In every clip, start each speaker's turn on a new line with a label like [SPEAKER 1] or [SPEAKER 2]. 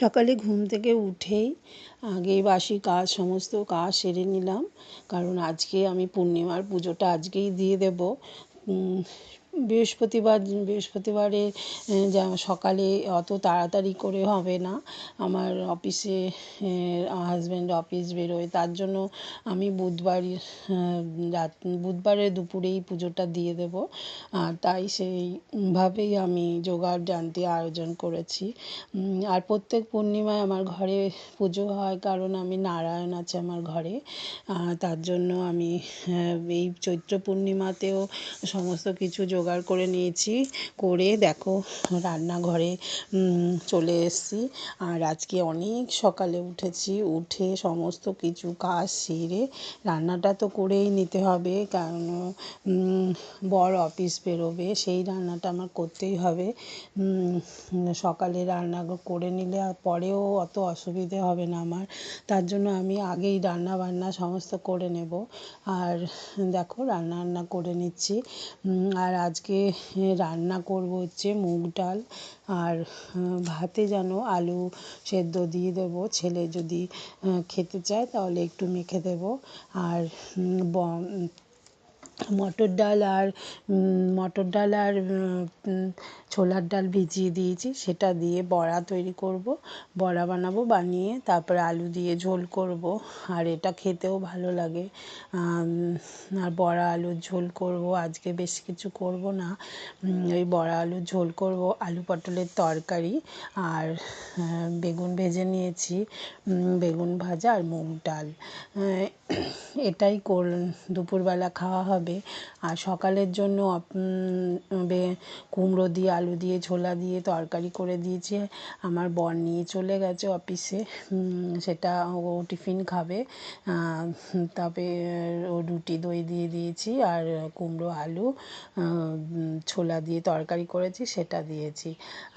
[SPEAKER 1] সকালে ঘুম থেকে উঠেই আগেই বাসি কাজ সমস্ত কাজ সেরে নিলাম, কারণ আজকে আমি পূর্ণিমার পুজোটা আজকেই দিয়ে দেব। বৃহস্পতিবারে যা সকালে অত তাড়াতাড়ি করে হবে না, আমার অফিসে হাজব্যান্ড অফিস বেরোয়, তার জন্য আমি বুধবারে দুপুরেই পুজোটা দিয়ে দেব। তাই সেইভাবেই আমি জোগাড় জান্তি আয়োজন করেছি। আর প্রত্যেক পূর্ণিমায় আমার ঘরে পুজো হয়, কারণ আমি নারায়ণ আছে আমার ঘরে। তার জন্য আমি এই চৈত্র পূর্ণিমাতেও সমস্ত কিছু জোগাড় করে নিয়েছি। করে দেখো রান্নাঘরে চলে এসেছি। আর আজকে অনেক সকালে উঠেছি, উঠে সমস্ত কিছু কাজ সেরে রান্নাটা তো করেই নিতে হবে, কারণ বর অফিস বেরোবে, সেই রান্নাটা আমার করতেই হবে। সকালে রান্না করে নিলে পরেও অত অসুবিধে হবে না আমার, তার জন্য আমি আগেই রান্না বান্না সমস্ত করে নেব। আর দেখো রান্না করে নিচ্ছি। আর আজকে রান্না করব হচ্ছে মুগ ডাল, আর ভাতে যেন আলু সেদ্ধ দিয়ে দেবো, ছেলে যদি খেতে চায় তাহলে একটু মেখে দেব। আর মটর ডাল আর ছোলার ডাল ভিজিয়ে দিয়েছি, সেটা দিয়ে বড়া তৈরি করব, বড়া বানাবো, বানিয়ে তারপরে আলু দিয়ে ঝোল করব। আর এটা খেতেও ভালো লাগে। আর বড়া আলুর ঝোল করব, আজকে বেশি কিছু করব না, ওই বড়া আলুর ঝোল করব, আলু পটলের তরকারি, আর বেগুন ভেজে নিয়েছি, বেগুন ভাজা আর মুগ ডাল, এটাই দুপুরবেলা খাওয়া হবে। আর সকালের জন্য কুমড়ো দিয়ে আলু দিয়ে ছোলা দিয়ে তরকারি করে দিয়েছে, আমার বর নিয়ে চলে গেছে অফিসে, সেটা ও টিফিন খাবে। তবে ও রুটি দই দিয়ে দিয়েছি, আর কুমড়ো আলু ছোলা দিয়ে তরকারি করেছি সেটা দিয়েছি।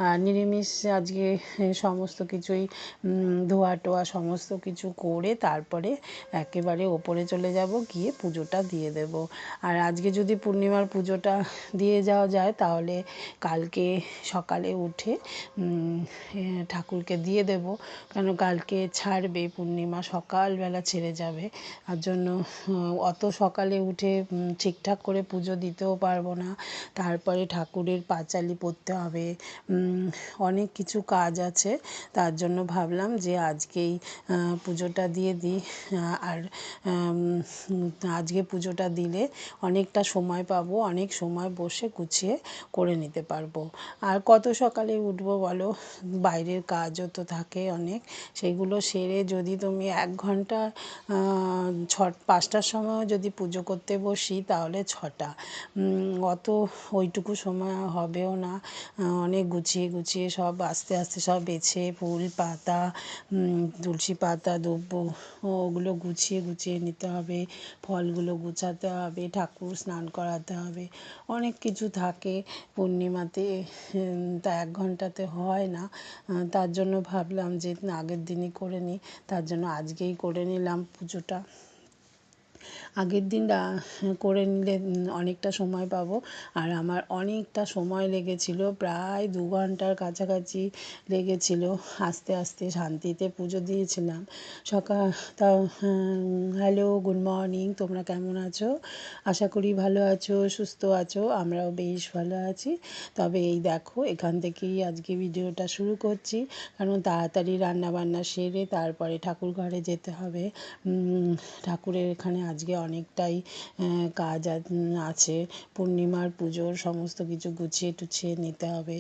[SPEAKER 1] আর নিরামিষ আজকে সমস্ত কিছুই ধোয়া টোয়া সমস্ত কিছু করে তারপরে একেবারে ওপরে চলে যাব, গিয়ে পুজোটা দিয়ে দেব। আর আজকে যদি পূর্ণিমার পুজোটা দিয়ে যাওয়া যায় তাহলে কালকে সকালে উঠে ঠাকুরকে দিয়ে দেব, কেন কালকে ছাড়বে পূর্ণিমা, সকালবেলা ছেড়ে যাবে। তার জন্য অত সকালে উঠে ঠিকঠাক করে পুজো দিতেও পারবো না, তারপরে ঠাকুরের পাঁচালি পরতে হবে, অনেক কিছু কাজ আছে। তার জন্য ভাবলাম যে আজকেই পুজোটা দিয়ে দিই। আর আজকে পুজোটা দিলে অনেকটা সময় পাবো, অনেক সময় বসে গুছিয়ে করে নিতে পারবো। আর কত সকালে উঠবো বলো, বাইরের কাজও তো থাকে অনেক, সেইগুলো সেরে যদি তুমি 1 ঘন্টা 5টার সময় যদি পুজো করতে বসি তাহলে 6টা, অত ওইটুকু সময় হবেও না। অনেক গুছিয়ে সব আস্তে আস্তে সব বেছে ফুল পাতা, তুলসী পাতা দুব্ব, ওগুলো গুছিয়ে নিতে হবে, ফলগুলো গুছাতে হবে, ঠাকুর স্নান করাতে হবে, অনেক কিছু থাকে পূর্ণিমাতে, তা 1 ঘন্টাতে হয় না। তার জন্য ভাবলাম যে আগের দিনই করে নিই, তার জন্য আজকেই করে নিলাম পুজোটা। আগের দিন করে নিলে অনেকটা সময় পাবো। আর আমার অনেকটা সময় লেগেছিল, প্রায় 2 ঘন্টার কাছাকাছি লেগেছিল, আস্তে আস্তে শান্তিতে পুজো দিয়েছিলাম। হ্যালো, গুড মর্নিং, তোমরা কেমন আছো? আশা করি ভালো আছো, সুস্থ আছো, আমরাও বেশ ভালো আছি। তবে এই দেখো এখান থেকেই আজকে ভিডিওটা শুরু করছি, কারণ তাড়াতাড়ি রান্নাবান্না সেরে তারপরে ঠাকুর ঘরে যেতে হবে। ঠাকুরের এখানে আজকে অনেকটাই কাজ আছে, পূর্ণিমার পুজোর সমস্ত কিছু গুছিয়ে টুছিয়ে নিতে হবে।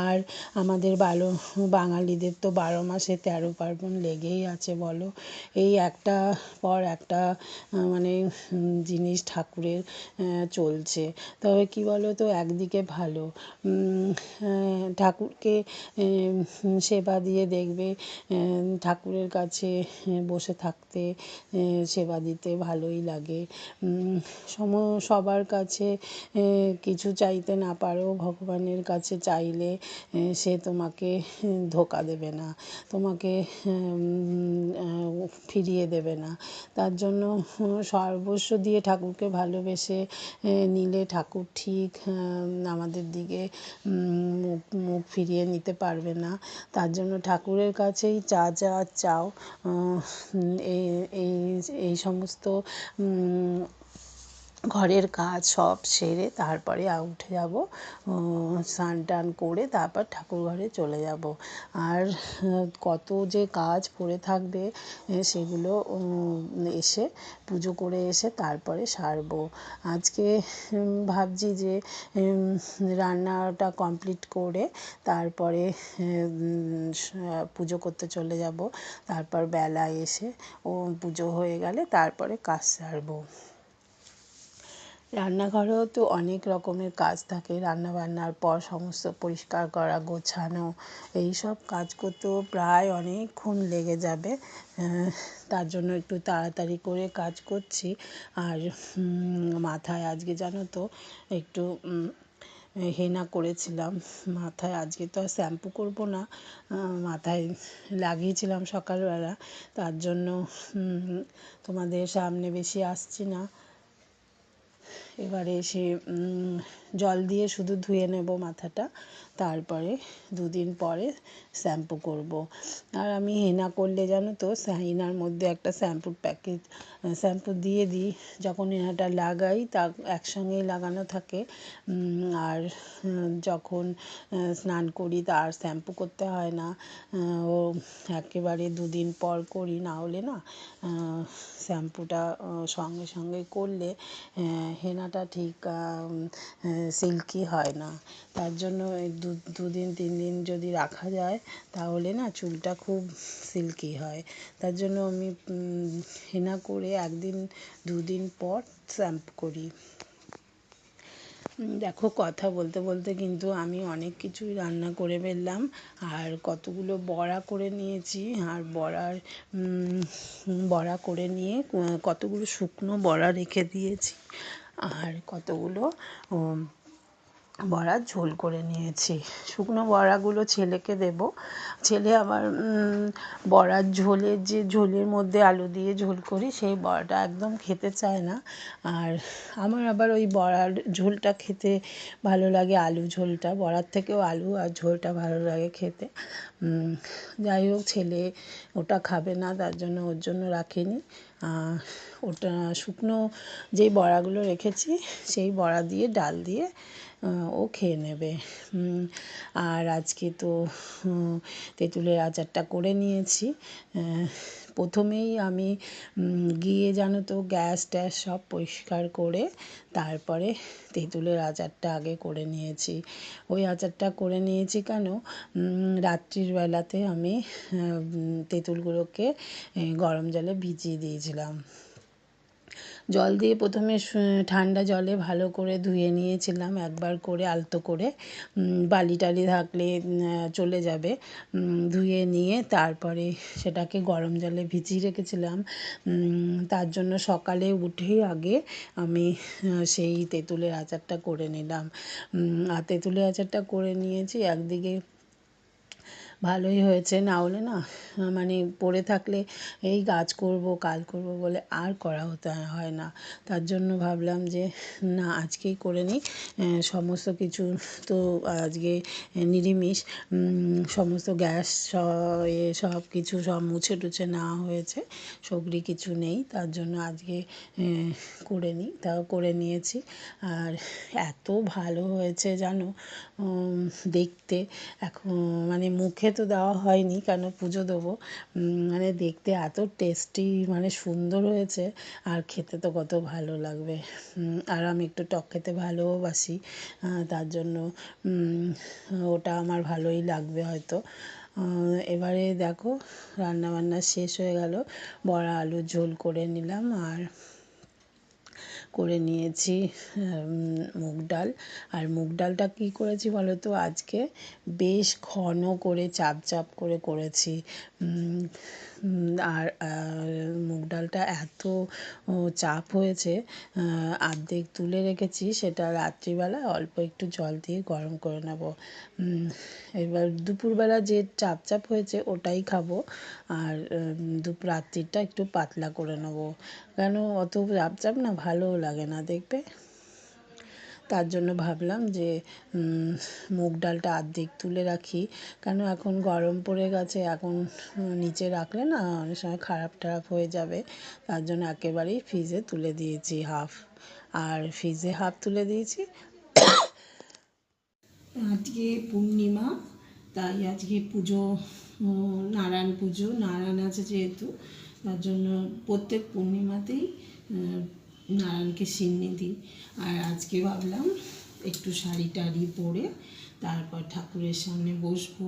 [SPEAKER 1] আর আমাদের বাঙালিদের তো 12 মাসে 13 পার্বণ লেগেই আছে বলো, এই একটা পর একটা মানে জিনিস ঠাকুরের চলছে। তবে কি বলো তো, একদিকে ভালো, ঠাকুরকে সেবা দিয়ে দেখবে, ঠাকুরের কাছে বসে থাকতে, সেবা দিতে ভালোই লাগে। সবার কাছে কিছু চাইতে না পারেও ভগবানের কাছে চাইলে সে তোমাকে ধোঁকা দেবে না, তোমাকে ফিরিয়ে দেবে না। তার জন্য সর্বস্ব দিয়ে ঠাকুরকে ভালোবেসে নিলে ঠাকুর ঠিক আমাদের দিকে মুখ ফিরিয়ে নিতে পারবে না। তার জন্য ঠাকুরের কাছেই যা চাও, এই এই এই সমস্ত ঘরের কাজ সব সেরে তারপরে উঠে যাব, স্নান টান করে তারপর ঠাকুর ঘরে চলে যাব। আর কত যে কাজ পড়ে থাকবে সেগুলো এসে পুজো করে এসে তারপরে সারবো। আজকে ভাবছি যে রান্নাটা কমপ্লিট করে তারপরে পুজো করতে চলে যাব। তারপর বেলা এসে পুজো হয়ে গেলে তারপরে কাজ সারবো। রান্নাঘরেও তো অনেক রকমের কাজ থাকে, রান্নাবান্নার পর সমস্ত পরিষ্কার করা, গোছানো, এই সব কাজ করতেও প্রায় অনেকক্ষণ লেগে যাবে। তার জন্য একটু তাড়াতাড়ি করে কাজ করছি। আর মাথায় আজকে জানো তো একটু হেনা করেছিলাম। মাথায় আজকে তো আর শ্যাম্পু করবো না, মাথায় লাগিয়েছিলাম সকালবেলা, তার জন্য তোমাদের সামনে বেশি আসছি না। এবারে এসে জল দিয়ে শুধু ধুয়ে নেব মাথাটা, তারপরে 2 দিন পরে শ্যাম্পু করব। আর আমি হেনা করলে জানো তো হেনার মধ্যে একটা শ্যাম্পুর প্যাকেট শ্যাম্পু দিয়ে দিই, যখন হেনাটা লাগাই তা একসঙ্গেই লাগানো থাকে। আর যখন স্নান করি তা আর শ্যাম্পু করতে হয় না, ও একেবারে 2 দিন পর করি, না হলে না শ্যাম্পুটা সঙ্গে সঙ্গে করলে হেনাটা ঠিক সিল্কি হয় না। তার জন্য 2 দিন 3 দিন যদি রাখা যায় তাহলে না চুলটা খুব সিল্কি হয়। তার জন্য আমি হেনা করে 1 দিন 2 দিন পর শ্যাম্পু করি। দেখো কথা বলতে বলতে কিন্তু আমি অনেক কিছুই রান্না করে ফেললাম। আর কতগুলো বড়া করে নিয়েছি, আর বড়া করে নিয়ে কতগুলো শুকনো বড়া রেখে দিয়েছি, আর কতগুলো বড়ার ঝোল করে নিয়েছি। শুকনো বড়াগুলো ছেলেকে দেব। ছেলে আবার বড়ার ঝোলের মধ্যে আলু দিয়ে ঝোল করি সেই বড়াটা একদম খেতে চায় না। আর আমার আবার ওই বড়ার ঝোলটা খেতে ভালো লাগে, আলু ঝোলটা, বড়ার থেকেও আলু আর ঝোলটা ভালো লাগে খেতে। যাই হোক, ছেলে ওটা খাবে না, তার জন্য ওর জন্য রাখিনি। ওটা শুকনো যেই বড়াগুলো রেখেছি সেই বড়া দিয়ে ডাল দিয়ে ও খেয়ে নেবে। আর আজকে তো তেঁতুলের আচারটা করে নিয়েছি। প্রথমেই আমি গিয়ে জানো তো গ্যাস ট্যাস সব পরিষ্কার করে তারপরে তেঁতুলের আচারটা আগে করে নিয়েছি। ওই আচারটা করে নিয়েছি কেন, রাত্রির বেলাতে আমি তেঁতুলগুলোকে গরম জলে ভিজিয়ে দিয়েছিলাম। জল দিয়ে প্রথমে ঠান্ডা জলে ভালো করে ধুয়ে নিয়েছিলাম, একবার করে আলতো করে, বালি টালি থাকলে চলে যাবে। ধুয়ে নিয়ে তারপরে সেটাকে গরম জলে ভিজিয়ে রেখেছিলাম। তার জন্য সকালে উঠেই আগে আমি সেই তেঁতুলের আচারটা করে নিলাম। আর তেঁতুলের আচারটা করে নিয়েছি, একদিকে ভালোই হয়েছে, না হলে না মানে পড়ে থাকলে এই কাজ করব কাজ করব বলে আর করা হয় না। তার জন্য ভাবলাম যে না আজকেই করে নিই। সমস্ত কিছু তো আজকে নিরামিষ, সমস্ত গ্যাস সব কিছু সব মুছে টুছে নেওয়া হয়েছে, সবরি কিছু নেই, তার জন্য আজকে করে নিই, তাও করে নিয়েছি। আর এত ভালো হয়েছে জানো দেখতে, এখন মানে মুখে তো দেওয়া হয়নি কেন পুজো দেবো, মানে দেখতে এত টেস্টি মানে সুন্দর হয়েছে, আর খেতে তো কত ভালো লাগবে। আর আমি একটু টক খেতে ভালোবাসি, তার জন্য ওটা আমার ভালোই লাগবে হয়তো। এবারে দেখো রান্নাবান্না শেষ হয়ে গেল, বড়া আলুর ঝোল করে নিলাম, আর করে নিয়েছি মুগ ডাল। আর মুগ ডালটা কী করেছি বলো তো, আজকে বেশ ঘন করে চাপ চাপ করে করেছি। আর মুগ ডালটা এত চাপ হয়েছে, অর্ধেক তুলে রেখেছি, সেটা রাত্রিবেলা অল্প একটু জল দিয়ে গরম করে নেব। এবার দুপুরবেলা যে চাপ চাপ হয়েছে ওটাই খাবো, আর রাত্রিটা একটু পাতলা করে নেব, কেন অত চাপ চাপ না ভালোও লাগে না দেখবে। তার জন্য ভাবলাম যে মুগ ডালটা অর্ধেক তুলে রাখি, কেন এখন গরম পড়ে গেছে, এখন নিচে রাখলে না অনেক সময় খারাপ টারাপ হয়ে যাবে। তার জন্য একেবারেই ফ্রিজে তুলে দিয়েছি হাফ, আর ফ্রিজে হাফ তুলে দিয়েছি। আজকে পূর্ণিমা, তাই আজকে পুজো, নারায়ণ পুজো, নারায়ণ আছে যেহেতু, তার জন্য প্রত্যেক পূর্ণিমাতেই নারায়ণকে সিন্নি দিই। আর আজকে ভাবলাম একটু শাড়ি টাড়ি পরে তারপর ঠাকুরের সামনে বসবো।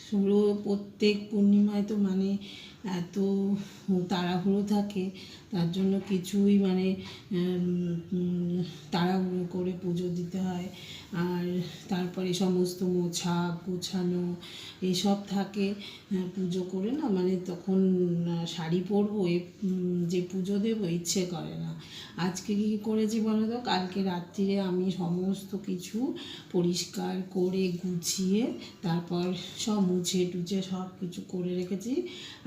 [SPEAKER 1] পুরো প্রত্যেক পূর্ণিমায় তো মানে এত তাড়াহুড়ো থাকে, তার জন্য কিছুই মানে তাড়াহুড়ো করে পুজো দিতে হয়। আর তারপরে সমস্ত মোছা গোছানো এসব থাকে, পুজো করে না মানে তখন শাড়ি পরবো, যে পুজো দেবো ইচ্ছে করে না। আজকে কী করেছি বলো তো, কালকে রাত্রিরে আমি সমস্ত কিছু পরিষ্কার করে গুছিয়ে তারপর সব মুছে টুছে সব কিছু করে রেখেছি,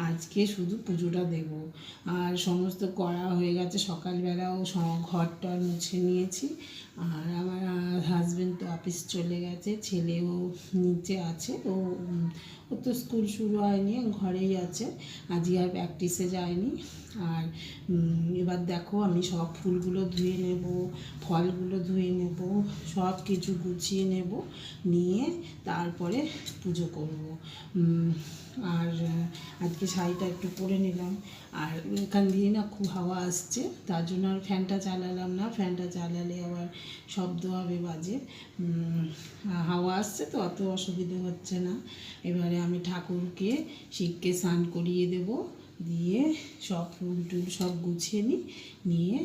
[SPEAKER 1] আজকে শুধু পুজোটা দেব। আর সমস্ত করা হয়ে গেছে, সকালবেলাও ঘরটা মুছে নিয়েছি। আর আমার হাজব্যান্ড তো অফিস চলে গেছে, ছেলেও নিচে আছে, ও তো স্কুল শুরু হয়নি, ঘরেই আছে, আজকে আর প্র্যাকটিসে যায়নি। আর এবার দেখো আমি সব ফুলগুলো ধুয়ে নেব, ফলগুলো ধুয়ে নেব, সব কিছু গুছিয়ে নেব, নিয়ে তারপরে পুজো করব। আর আজকে শাড়িটা একটু পরে নিলাম। আর এখান দিয়ে না খুব হাওয়া আসছে, তার জন্য আর ফ্যানটা চালালাম না, ফ্যানটা চালালে আবার শব্দ হবে বাজে। হাওয়া আসছে তো অত অসুবিধে হচ্ছে না। এবারে আমি ঠাকুরকে শিবকে স্নান করিয়ে দেব, দিয়ে সব ফুল টুল সব গুছিয়ে নিই, নিয়ে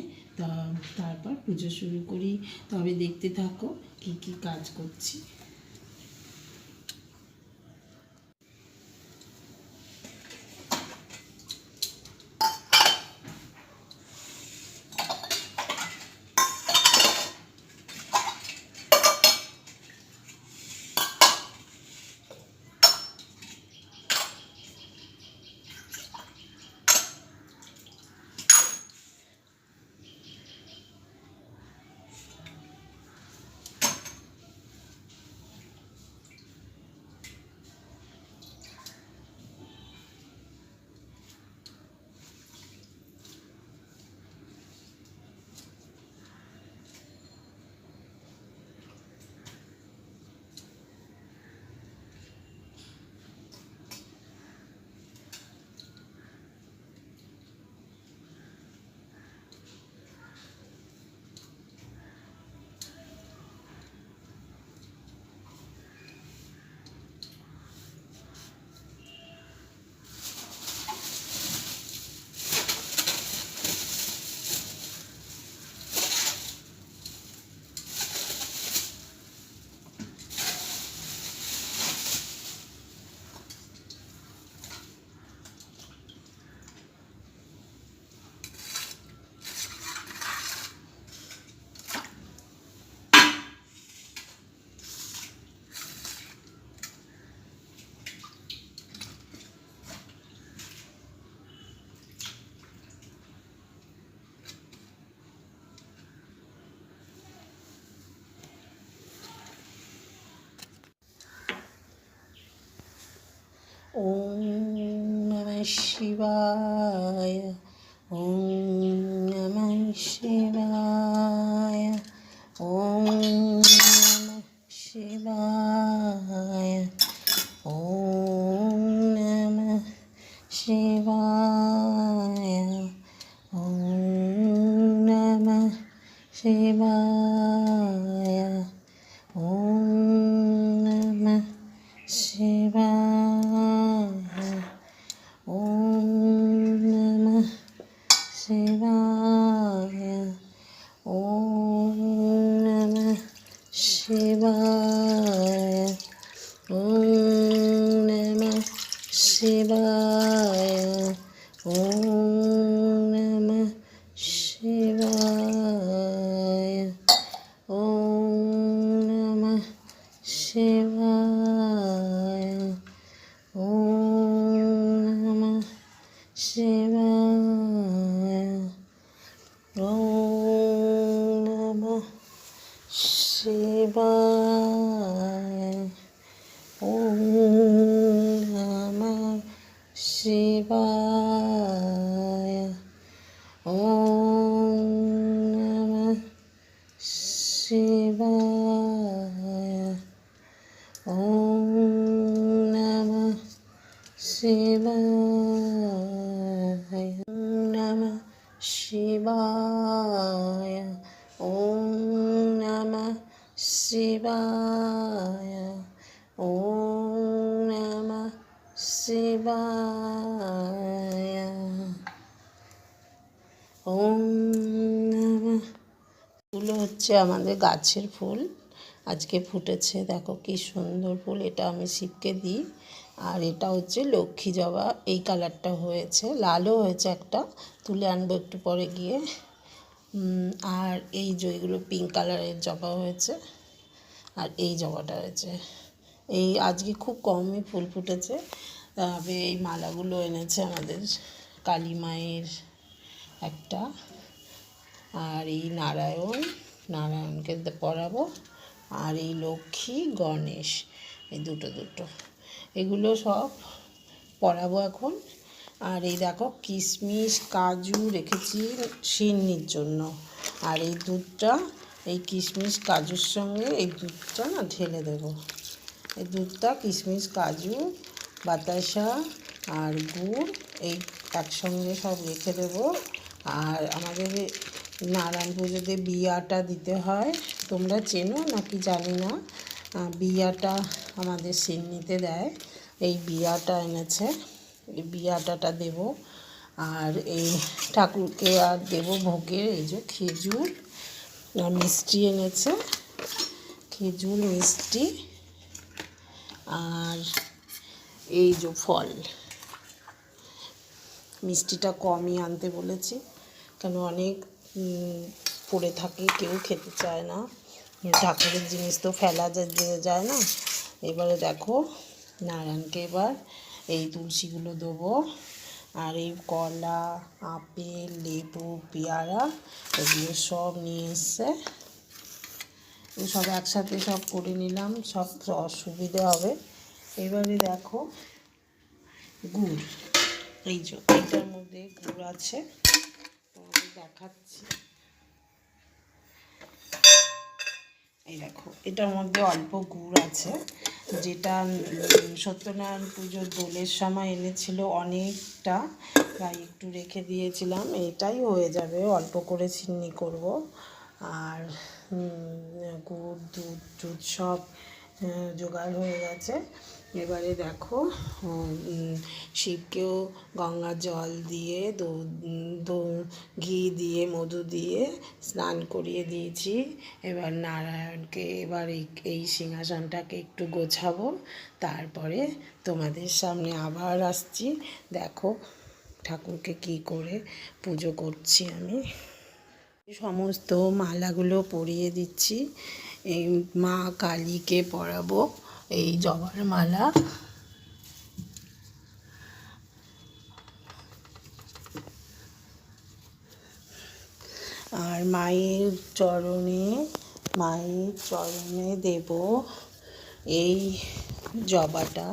[SPEAKER 1] তারপর পুজো শুরু করি। তবে দেখতে থাকো কী কী কাজ করছি। ওম নমঃ শিবায়, ওম নমঃ শিবায়, ওম নমঃ শিবায়, ওম নমঃ শিবায়, ওম নমঃ শিবায়, ওম নমঃ শিবায়, ওম নমঃ শিবায়। শিবায়। ওম নমঃ শিবায়। ওম নমঃ শিবায়। ওম নমঃ শিবায়। ওম নমঃ শিবায়। ওম নমঃ শিবায়। ওম নমঃ শিবায়। ওম নমঃ শিবায়। ওম নমঃ শিবায়। ওম নমঃ শিবায়। ওম নমঃ শিবায়। ওম নমঃ। ফুল হচ্ছে আমাদের গাছের ফুল, আজকে ফুটেছে, দেখো কি সুন্দর ফুল। এটা আমি শিবকে দিই। আর এটা হচ্ছে লক্ষ্মী জবা, এই কালারটা হয়েছে, লালও হয়েছে একটা, তুলে আনবো একটু পরে গিয়ে। আর এই যে এগুলো পিঙ্ক কালারের জবা হয়েছে, আর এই জবাটা হয়েছে। এই আজকে খুব কমই ফুল ফুটেছে। তবে এই মালাগুলো এনেছে আমাদের কালী মায়ের একটা, আর এই নারায়ণকে পরাবো, আর এই লক্ষ্মী গণেশ, এই দুটো এগুলো সব পরাবো এখন। আর এই দেখো কিশমিশ কাজু রেখেছি সিন্নির জন্য। আর এই দুধটা, এই কিশমিশ কাজুর সঙ্গে এই দুধটা না ঢেলে দেবো। এই দুধটা কিশমিশ কাজু বাতাসা আর গুড় এই একসঙ্গে সব রেখে দেবো। আর আমাদের নারায়ণ পুজোতে বিয়াটা দিতে হয়, তোমরা চেনো নাকি জানি না। বিয়াটা আমাদের সিন্নিতে দেয়, এই বিয়াটা এনেছে, এই বিয়াটাটা দেব। আর এই ঠাকুরকে আর দেবো ভোগের এই যে খেজুর আর মিষ্টি এনেছে, খেজুর মিষ্টি আর এই যে ফল। মিষ্টিটা কমই আনতে বলেছি, কেন অনেক পড়ে থাকে, কেউ খেতে চায় না, ঠাকুরের জিনিস তো ফেলা যায় না। এবারে দেখো নারায়ণকে এবার এই তুলসীগুলো দেবো। আর এই কলা, আপেল, লেবু, পেয়ারা এগুলো সব নিয়ে এসছে, সব একসাথে সব করে নিলাম, সব অসুবিধে হবে। এবারে দেখো গুড়, এই যে এটার মধ্যে গুড় আছে, তোমাদের দেখাচ্ছি। এই দেখো এটার মধ্যে অল্প গুড় আছে, যেটা সত্যনারায়ণ পুজোর দোলের সময় এনেছিল অনেকটা, তাই একটু রেখে দিয়েছিলাম। এটাই হয়ে যাবে, অল্প করে চিনি করব। আর গুড় দুধ সব জোগাড় হয়ে গেছে। এবারে দেখো শিবকেও গঙ্গার জল দিয়ে ঘি দিয়ে মধু দিয়ে স্নান করিয়ে দিয়েছি। এবার নারায়ণকে এবার এই সিংহাসনটাকে একটু গোছাবো, তারপরে তোমাদের সামনে আবার আসছি। দেখো ঠাকুরকে কি করে পুজো করছি আমি। সমস্ত মালাগুলো পরিয়ে দিচ্ছি। এই মা কালীকে পরাবো এই জবার মালা। আর মায়ের চরণে দেব এই জবাটা,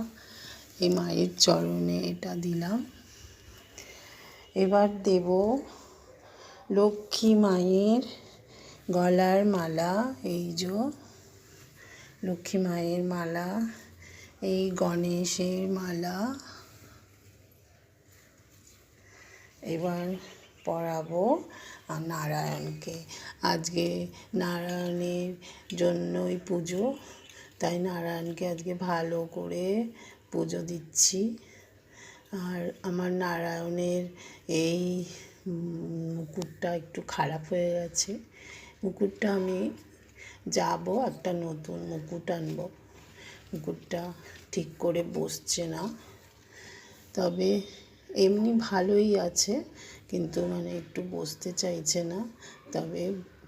[SPEAKER 1] এই মায়ের চরণে এটা দিলাম। এবার দেব লক্ষ্মী মায়ের গলার মালা, এই যে লক্ষ্মী মায়ের মালা, এই গণেশের মালা এবার পরাবো। আর নারায়ণকে, আজকে নারায়ণের জন্যই পুজো, তাই নারায়ণকে আজকে ভালো করে পুজো দিচ্ছি। আর আমার নারায়ণের এই মুকুটটা একটু খারাপ হয়ে গেছে, মুকুটটা আমি যাবো একটা নতুন মুকুট আনবো, মুকুটটা ঠিক করে বসছে না। তবে এমনি ভালোই আছে, কিন্তু মানে একটু বসতে চাইছে না। তবে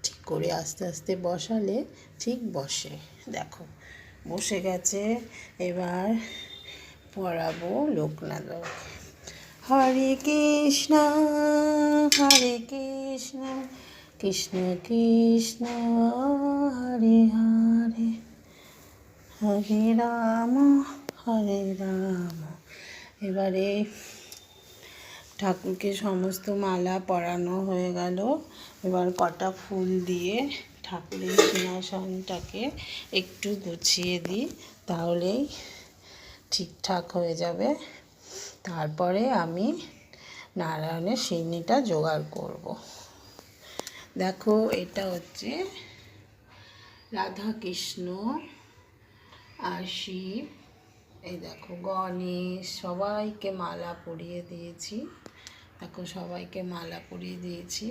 [SPEAKER 1] ঠিক করে আস্তে আস্তে বসালে ঠিক বসে। দেখো বসে গেছে। এবার পড়াবো লোকনাথ। হরে কৃষ্ণ হরে কৃষ্ণ কৃষ্ণ কৃষ্ণ হরে হরে হরে রাম হরে রাম। এবারে ঠাকুরকে সমস্ত মালা পরানো হয়ে গেল। এবার কটা ফুল দিয়ে ঠাকুরের সিংহাসনটাকে একটু গুছিয়ে দিই, তাহলেই ঠিকঠাক হয়ে যাবে। তারপরে আমি নারায়ণের সিন্নিটা জোগাড় করব। দেখো এটা হচ্ছে রাধা কৃষ্ণ আর শিব। এই দেখো গণেশ, সবাইকে মালা পরিয়ে দিয়েছি। দেখো সবাইকে মালা পরিয়ে দিয়েছি।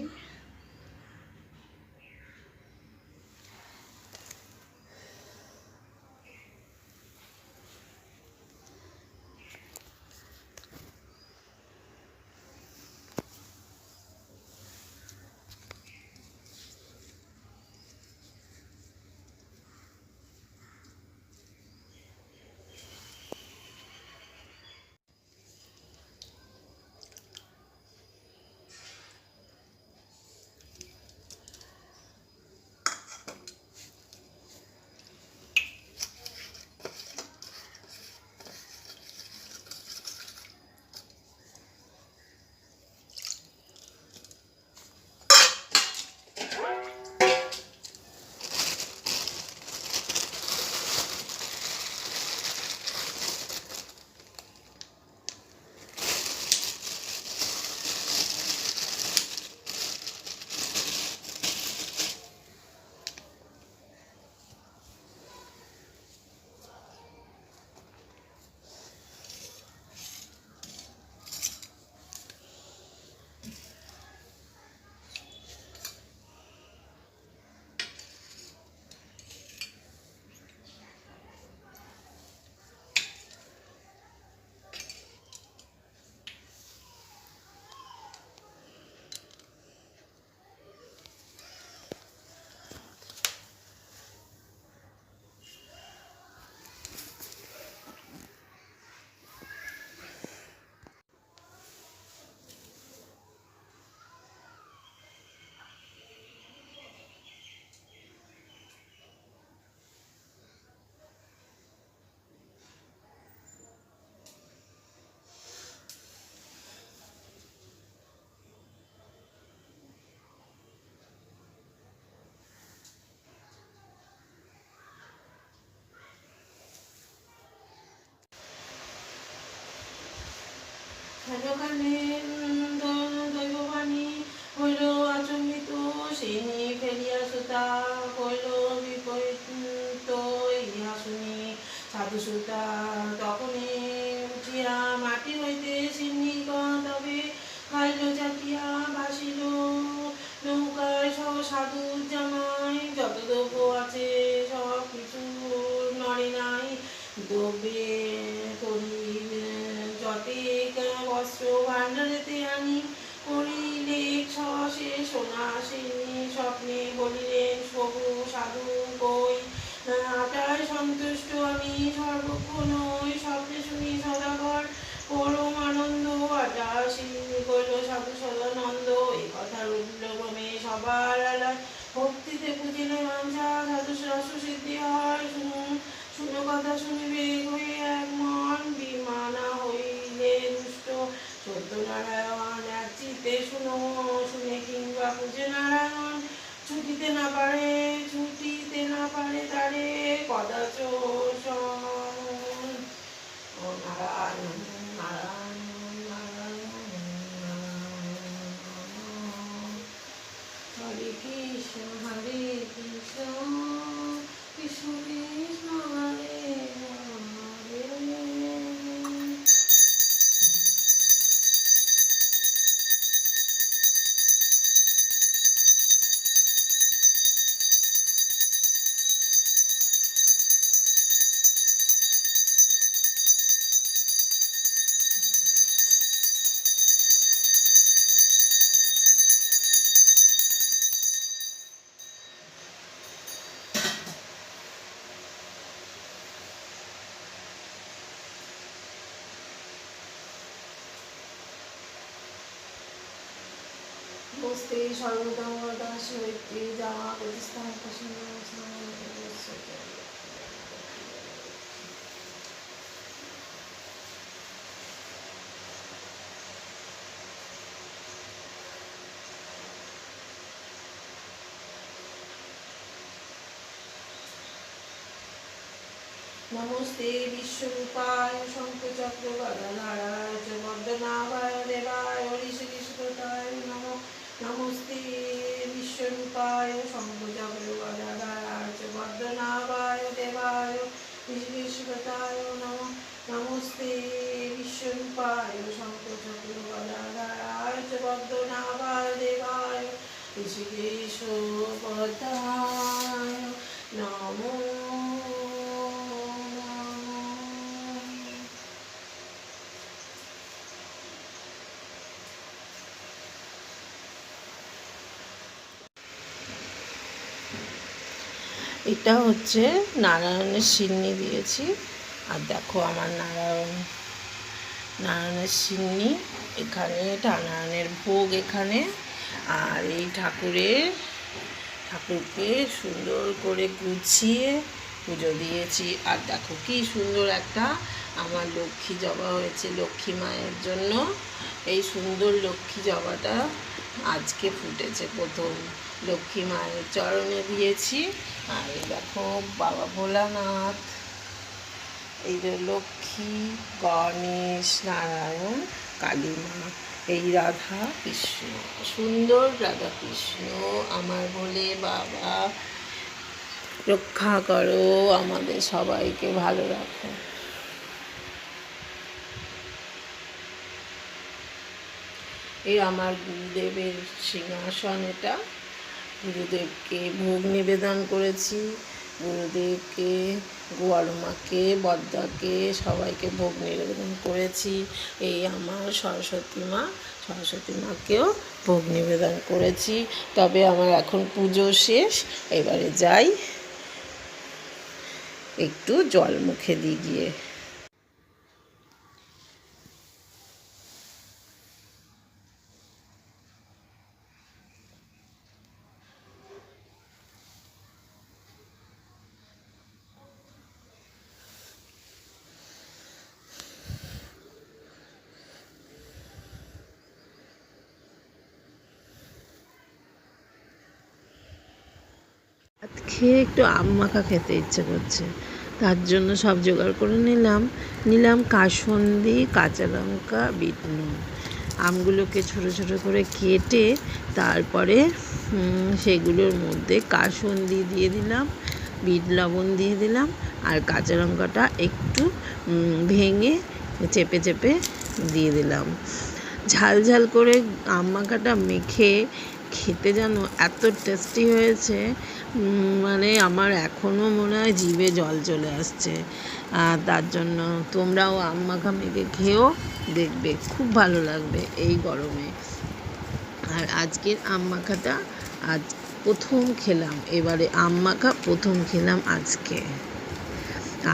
[SPEAKER 1] দৈববাণী হইল আচম্বিত, সিনি ফেলিয়া সুতা হইল বিপরীত। ইহা শুনি সাধু সুতা তখনই উঠিয়া মাটি হইতে সিন্নি তবে খাইল চাপিয়া ভাসিল নৌকায়। সব সাধু জামাই যত দ্রব্য আছে সব কিছু নড়ে নাই। দ্রব্যে করি যতেক বস্ত্র ভাণ্ডারেতে আনি করিলে সে সোনা সিনি। স্বপ্নে বলিলেন প্রভু সাধু কই, আটায় সন্তুষ্ট আমি সর্বক্ষণ হই। স্বপ্নে শুনি সদাগর পরম আনন্দ, আটা সিন্নি কইল সাধু সদানন্দ। এই কথা রুদ্র ক্রমে সবার আলায় ভক্তিতে পুজিলে মাঞ্জা সাধু শাস্ত্র সিদ্ধি হয়। শুনো কথা শুনিবে হয়ে এক মন, বিমানা হইলে দুষ্ট সত্যনারায়ণ। এক চিত্তে শুনো শুনে কিংবা পূজে নারায়ণ। ছুটিতে না পারে তারে কদাচ নারায়ণ নারায়ণ হরে কৃষ্ণ হরে কৃষ্ণ কৃষ্ণ কৃষ্ণ হরে হরে। বসতে সর্বদা সহিতে যাওয়া প্রতিস্থান नमस्ते विश्वरूपाय शंखचक्र गदाधराय च वर्धनाभाय देवाय ऋषिकेशताय नमो नमस्ते विश्वरूपाय शंखचक्र गदाधराय च वर्धनाभाय देवाय ऋषिकेशताय नमो नमस्ते विश्वरूपाय शंखचक्र गदाधराय च वर्धनाभाय देवाय ऋषिकेशताय नमो। এটা হচ্ছে নারায়ণের সিন্নি দিয়েছি, আর দেখো আমার নারায়ণের সিন্নি এখানে, নারায়ণের ভোগ এখানে, আর এই ঠাকুরকে সুন্দর করে গুছিয়ে পুজো দিয়েছি। আর দেখো কি সুন্দর একটা আমার লক্ষ্মী জবা হয়েছে লক্ষ্মী মায়ের জন্য। এই সুন্দর লক্ষ্মী জবাটা আজকে ফুটেছে প্রথম, লক্ষ্মী মায়ের চরণে দিয়েছি। আর এই দেখো বাবা ভোলানাথ, এই যে লক্ষ্মী, গণেশ, নারায়ণ, কালী মা, এই রাধা কৃষ্ণ, সুন্দর রাধা কৃষ্ণ। আমার বলে বাবা রক্ষা করো, আমাদের সবাইকে ভালো রাখো। এই আমার গুরুদেবের সিংহাসন, এটা গুরুদেবকে ভোগ নিবেদন করেছি, গুরুদেবকে, গোয়ালমাকে, বদ্দাকে, সবাইকে ভোগ নিবেদন করেছি। এই আমার সরস্বতী মাকেও ভোগ নিবেদন করেছি। তবে আমার এখন পুজো শেষ, এবারে যাই একটু জল মুখে দিই গিয়ে। খেয়ে একটু আম মাখা খেতে ইচ্ছে করছে, তার জন্য সব জোগাড় করে নিলাম কাসুন্দি, কাঁচা লঙ্কা, বিট নুন। আমগুলোকে ছোটো ছোটো করে কেটে তারপরে সেগুলোর মধ্যে কাসুন্দি দিয়ে দিলাম, বিট লবণ দিয়ে দিলাম, আর কাঁচা লঙ্কাটা একটু ভেঙে চেপে চেপে দিয়ে দিলাম। ঝাল ঝাল করে আম মাখাটা মেখে খেতে যেন এত টেস্টি হয়েছে, মানে আমার এখনও মনে হয় জিভে জল চলে আসছে। তার জন্য তোমরাও আম মাখা মেখে খেয়েও দেখবে, খুব ভালো লাগবে এই গরমে। আর আজকের আম মাখাটা আজ প্রথম খেলাম, এবারে আম মাখা প্রথম খেলাম আজকে,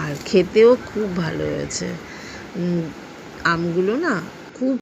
[SPEAKER 1] আর খেতেও খুব ভালো হয়েছে। আমগুলো না